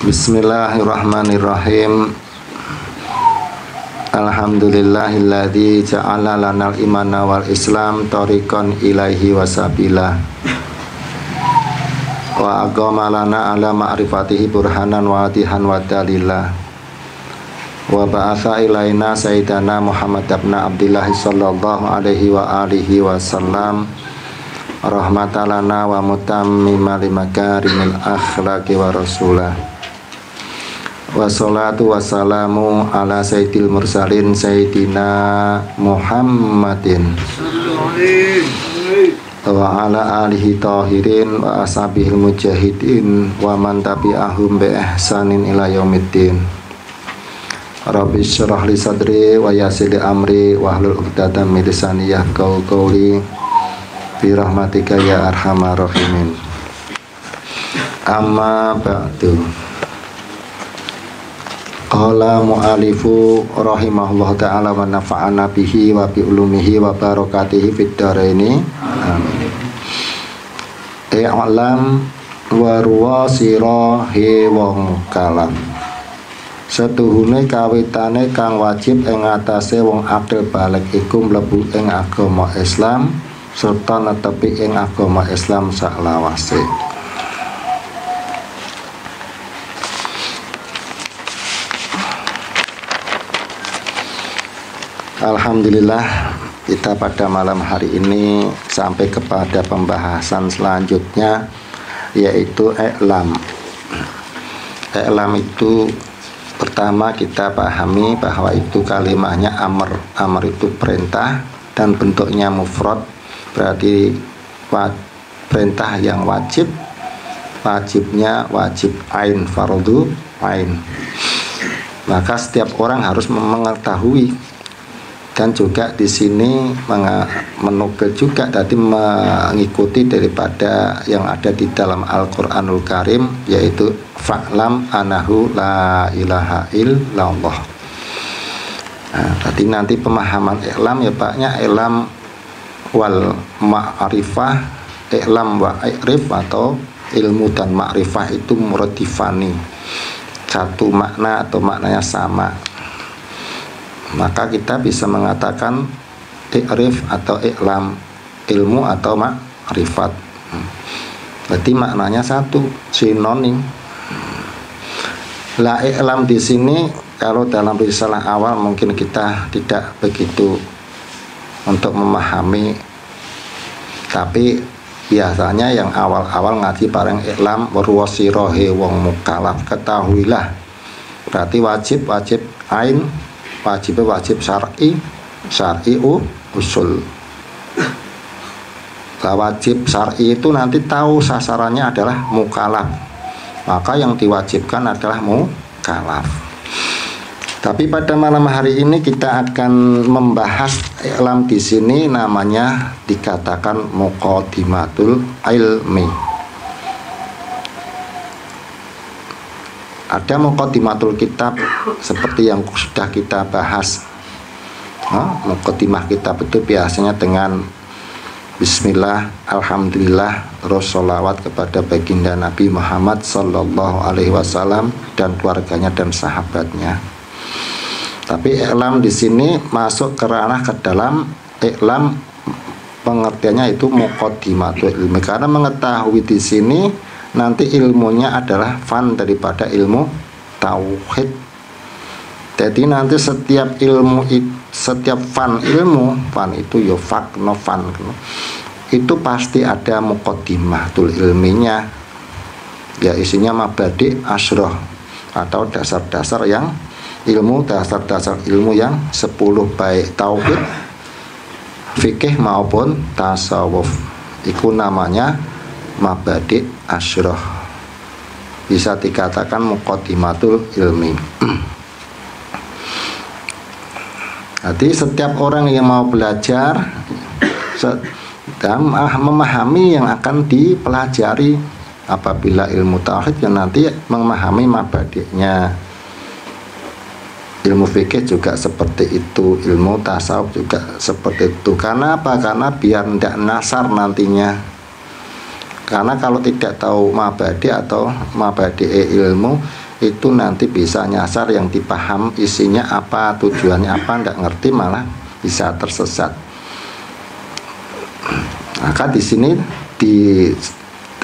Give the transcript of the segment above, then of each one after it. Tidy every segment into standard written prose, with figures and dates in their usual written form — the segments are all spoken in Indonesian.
Bismillahirrahmanirrahim. Alhamdulillahilladzi ja'ala lanal imana wal islam tariqan ilaihi wasabila wa aqama lana ala ma'rifatihi burhanan wa hadihan wa dalila wa ba'atha ilaina sayyidana Muhammad ibn Abdillah sallallahu alaihi wa alihi wasallam rahmatalana wa mutammima limakarimil akhlaqi wa rasulah. Wassalatu wassalamu ala sayyidil mursalin sayyidina Muhammadin wa ala alihi tahirin wa ashabihil mujahidin wa man tabi'ahum bi ihsanin ila yaumiddin. Rabbi syrah li sadri wa yassir li amri wa hlul 'uqdatam min lisani yafqahu qawli bi rahmatika ya arhamar rahimin. Amma ba'du. Qala mu'alifu rahimahullah ta'ala wa nafa'ana bihi wa bi ulumihi wa barakatihi fid dharaini amin. I'lam wa ruwasirahi wong kalam. Setuhune kawitane kang wajib ing atase wong akil balik iku mlebu ing agama Islam serta netepi ing agama Islam saklawase. Alhamdulillah, kita pada malam hari ini sampai kepada pembahasan selanjutnya, yaitu i'lam. I'lam itu pertama kita pahami bahwa itu kalimahnya amr. Amr itu perintah dan bentuknya mufrad, berarti perintah yang wajib. Wajibnya wajib ain, fardu ain. Maka setiap orang harus mengetahui. Dan juga di sini menukil juga tadi mengikuti daripada yang ada di dalam Al-Qur'anul Karim, yaitu fa'lam anahu la ilaha illallah. Nah, tadi nanti pemahaman i'lam ya Paknya, i'lam wal ma'rifah, i'lam wa i'rif atau ilmu dan ma'rifah itu muradifani, satu makna atau maknanya sama. Maka kita bisa mengatakan i'rif atau i'lam, ilmu atau ma'rifat. Berarti maknanya satu, sinonim. La i'lam di sini kalau dalam risalah awal mungkin kita tidak begitu untuk memahami. Tapi biasanya yang awal-awal ngaji bareng i'lam warwasirohe wong mukalaf, ketahuilah. Berarti wajib ain, wajib syar'i usul. Nah, wajib syar'i itu nanti tahu sasarannya adalah mukalaf, maka yang diwajibkan adalah mukalaf. Tapi pada malam hari ini kita akan membahas i'lam di sini namanya dikatakan muqaddimatul ilmi. Ada muqaddimatul kitab seperti yang sudah kita bahas. Muqaddimah kitab itu biasanya dengan bismillah, alhamdulillah, terus sholawat kepada baginda Nabi Muhammad sallallahu alaihi wasallam dan keluarganya dan sahabatnya. Tapi i'lam di sini masuk ke ranah ke dalam i'lam, pengertiannya itu muqaddimatul ilmi, karena mengetahui di sini nanti ilmunya adalah fan daripada ilmu tauhid. Jadi nanti setiap ilmu, setiap fan itu ya fakno fan, itu pasti ada muqaddimatul ilminya, ya isinya mabadi asyroh atau dasar-dasar yang ilmu, dasar-dasar ilmu yang 10, baik tauhid, fikih maupun tasawuf. Itu namanya mabadi asyroh, bisa dikatakan muqaddimatul ilmi. Jadi setiap orang yang mau belajar dan memahami yang akan dipelajari, apabila ilmu tauhid yang nanti memahami mabadinya, ilmu fikih juga seperti itu, ilmu tasawuf juga seperti itu. Karena apa? Karena biar tidak nasar nantinya. Karena kalau tidak tahu mabadi atau mabadi ilmu, itu nanti bisa nyasar yang dipaham isinya apa, tujuannya apa, nggak ngerti malah bisa tersesat. Maka di sini di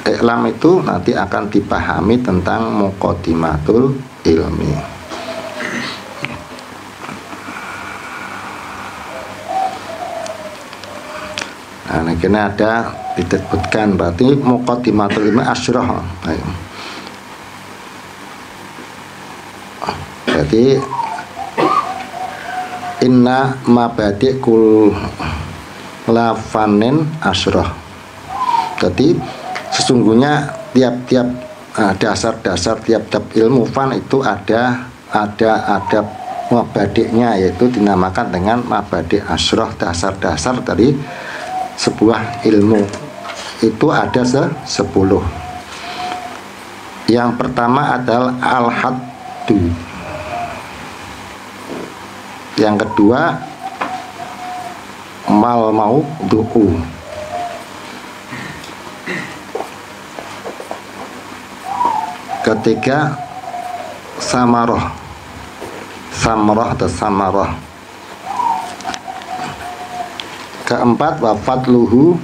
I'lam itu nanti akan dipahami tentang muqaddimatul ilmi. Nah, ini ada disebutkan berarti muqaddimatul ilmi asyrah. Jadi inna mabadi'kul lafanin asyrah. Jadi sesungguhnya tiap-tiap dasar-dasar tiap-tiap ilmu fan itu ada mabadiknya, yaitu dinamakan dengan mabadik asyrah, dasar-dasar dari sebuah ilmu itu ada 10. Yang pertama adalah al-haddu, yang kedua mal maudu'u, ketiga samarah atau samarah, keempat wafatluhu,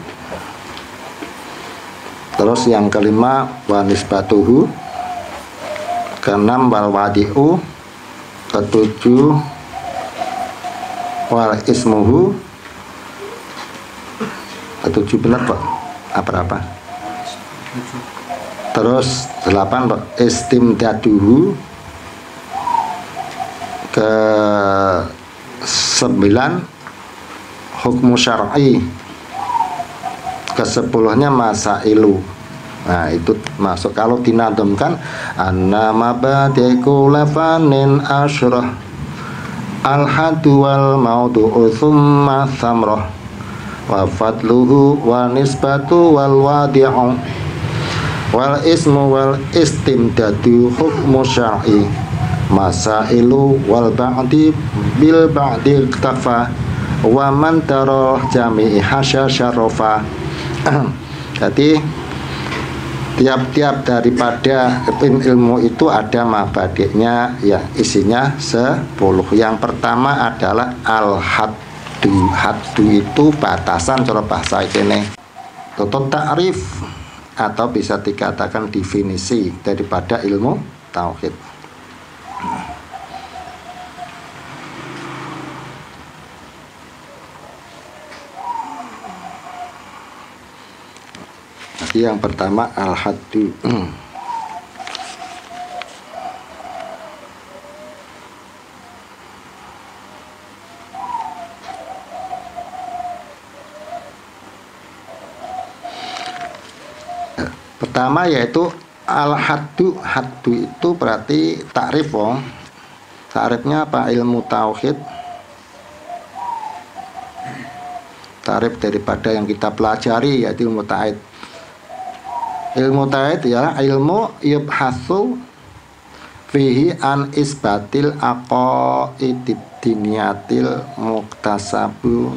terus yang kelima wanisbatuhu, keenam wal wadi'u, ketujuh wal ismuhu, ketujuh benar Pak? Apa? Terus 8 istimdaduhu, ke 9 hukmu syar'i, ke 10-nya masailu. Nah itu masuk kalau dinadamkan anna mabadiku lafanin asyrah al-hadu wal maudu'u thumma thamrah wa fadluhu wa nisbatu wal wadi'u wal ismu wal istimdadu hukmu syar'i masailu wal ba'di bil ba'di iktafa wa man tarah jami'i hasya syarafa. Jadi tiap-tiap daripada ilmu itu ada mabadiknya, ya isinya 10. Yang pertama adalah al-haddu. Haddu itu batasan cara bahasa ini, atau ta'rif, atau bisa dikatakan definisi daripada ilmu tauhid. Jadi yang pertama al-haddu. Pertama yaitu al-haddu. Haddu itu berarti takrif. Takrifnya apa? Ilmu tauhid. Takrif daripada yang kita pelajari yaitu ilmu tauhid. Ilmu tauhid ya ilmu yubhasu fihi an isbatil aqaidid diniyatil muktasabu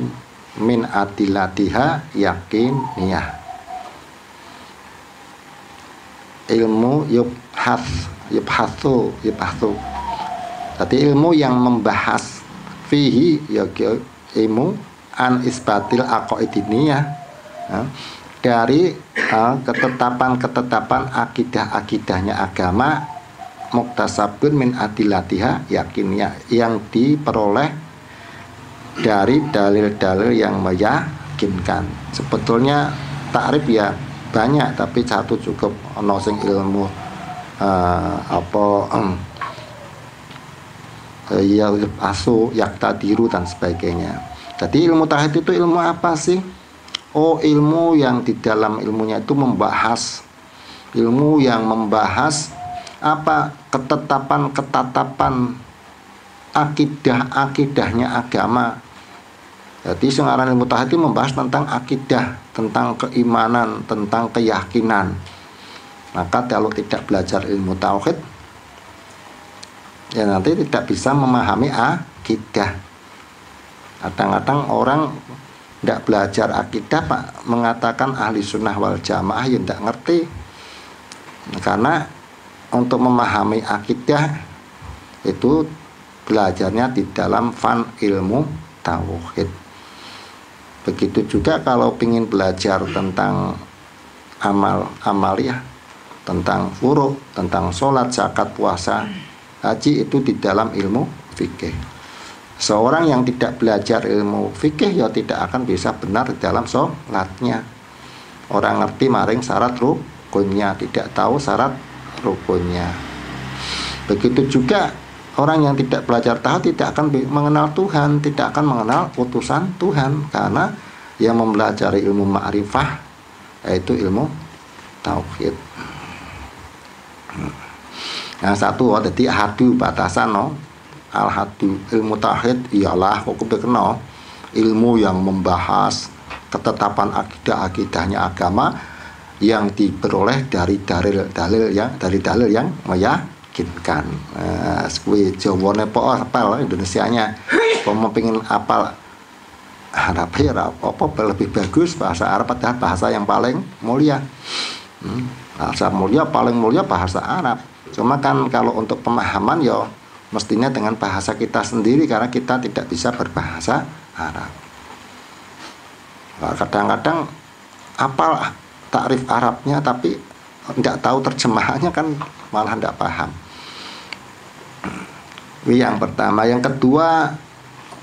min adilatiha yakiniyah. Ilmu yubhasu. Jadi ilmu yang membahas fihi ya ilmu an isbatil aqaidid diniyah, dari ketetapan-ketetapan akidah-akidahnya agama muktasabun min adilatiha yakinnya, yang diperoleh dari dalil-dalil yang meyakinkan. Sebetulnya takrif ya banyak, tapi satu cukup. Ono sing ilmu ya asu yaktadiru dan sebagainya. Jadi ilmu tauhid itu ilmu apa sih? Oh, ilmu yang di dalam ilmunya itu membahas, ilmu yang membahas apa? Ketetapan-ketetapan akidah-akidahnya agama. Jadi sekarang ilmu tauhid itu membahas tentang akidah, tentang keimanan, tentang keyakinan. Maka kalau tidak belajar ilmu tauhid, ya nanti tidak bisa memahami akidah. Kadang-kadang orang tidak belajar akidah Pak, mengatakan ahli sunnah wal jamaah, ya tidak ngerti. Karena untuk memahami akidah itu belajarnya di dalam fan ilmu tauhid. Begitu juga kalau ingin belajar tentang amaliyah, tentang furu', tentang sholat, zakat, puasa, haji, itu di dalam ilmu fikih. Seorang yang tidak belajar ilmu fikih ya tidak akan bisa benar di dalam sholatnya. Orang ngerti maring syarat rukunnya, tidak tahu syarat rukunnya. Begitu juga orang yang tidak belajar tauhid tidak akan mengenal Tuhan, tidak akan mengenal utusan Tuhan, karena yang mempelajari ilmu ma'rifah yaitu ilmu tauhid. Nah, satu jadi hadu batasan no. Al hadu ilmu tauhid ialah kok kenal ilmu yang membahas ketetapan akidahnya agama yang diperoleh dari dalil yang meyakinkan. Kuwi Jawane po apal Indonesianya. Kalau pengen apal Arab ya apa lebih bagus bahasa Arab adalah bahasa yang paling mulia. Bahasa mulia paling mulia bahasa Arab. Cuma kan kalau untuk pemahaman ya mestinya dengan bahasa kita sendiri karena kita tidak bisa berbahasa Arab. Kadang-kadang apal takrif Arabnya tapi tidak tahu terjemahannya kan malah tidak paham. Yang pertama, yang kedua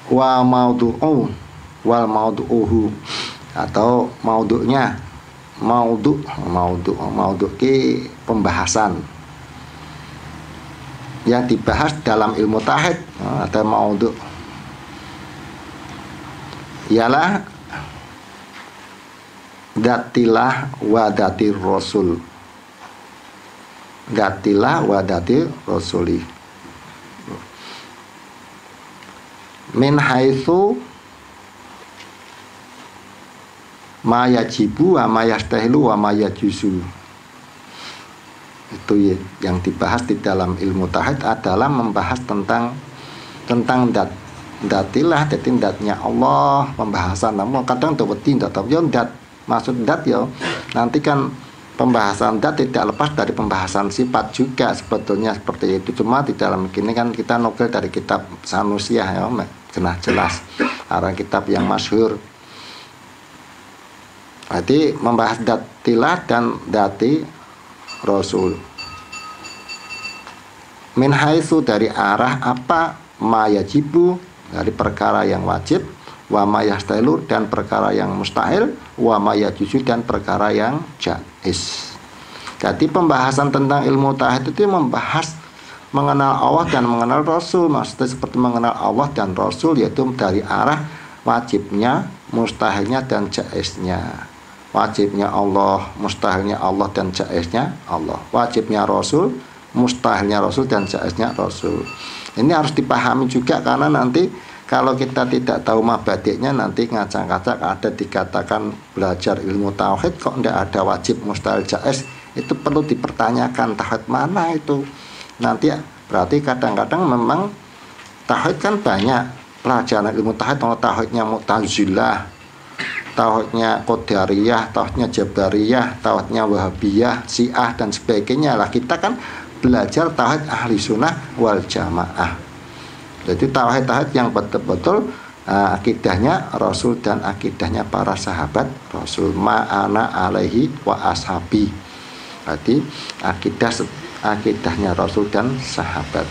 wal maudu'uhu atau maudhu'nya. Maudhu' ki pembahasan yang dibahas dalam ilmu tauhid. Ada maudhu' ialah datilah wadatir rasul. Datilah wadatir rasuli min haitsu ma yajibu wa ma yastahilu wa ma yajuzu. Itu yang dibahas di dalam ilmu tauhid adalah membahas tentang datilah, jadi datnya Allah, pembahasan namun kadang daweti ndak tahu dat maksud dat ya nanti kan pembahasan dat tidak lepas dari pembahasan sifat juga sebetulnya seperti itu. Cuma di dalam ini kan kita nukil dari kitab Sanusiah ya, kena jelas arah kitab yang masyhur. Jadi membahas datilah dan dati Rasul. Min haitsu dari arah apa ma yajibu dari perkara yang wajib, wa ma yastahilu dan perkara yang mustahil, wa ma yajuzu dan perkara yang jaiz. Jadi pembahasan tentang ilmu tauhid itu membahas mengenal Allah dan mengenal Rasul. Maksudnya seperti mengenal Allah dan Rasul yaitu dari arah wajibnya, mustahilnya dan jaiznya. Wajibnya Allah, mustahilnya Allah dan jaiznya Allah. Wajibnya Rasul, mustahilnya Rasul dan jaiznya Rasul. Ini harus dipahami juga karena nanti kalau kita tidak tahu mabadiknya nanti ngacak-ngacak ada dikatakan belajar ilmu tauhid kok tidak ada wajib mustahil jaiz, itu perlu dipertanyakan tauhid mana itu. Nanti berarti kadang-kadang memang tauhid kan banyak pelajaran ilmu tauhid, tauhidnya Mu'tazilah, tauhidnya Qadariyah, tauhidnya Jabariyah, tauhidnya Wahabiyah, Syiah dan sebagainya. Lah kita kan belajar tauhid ahli sunnah wal jamaah. Jadi tauhid yang betul-betul akidahnya Rasul dan akidahnya para sahabat Rasul, ma'ana alaihi wa ashabi. Berarti akidahnya Rasul dan sahabat.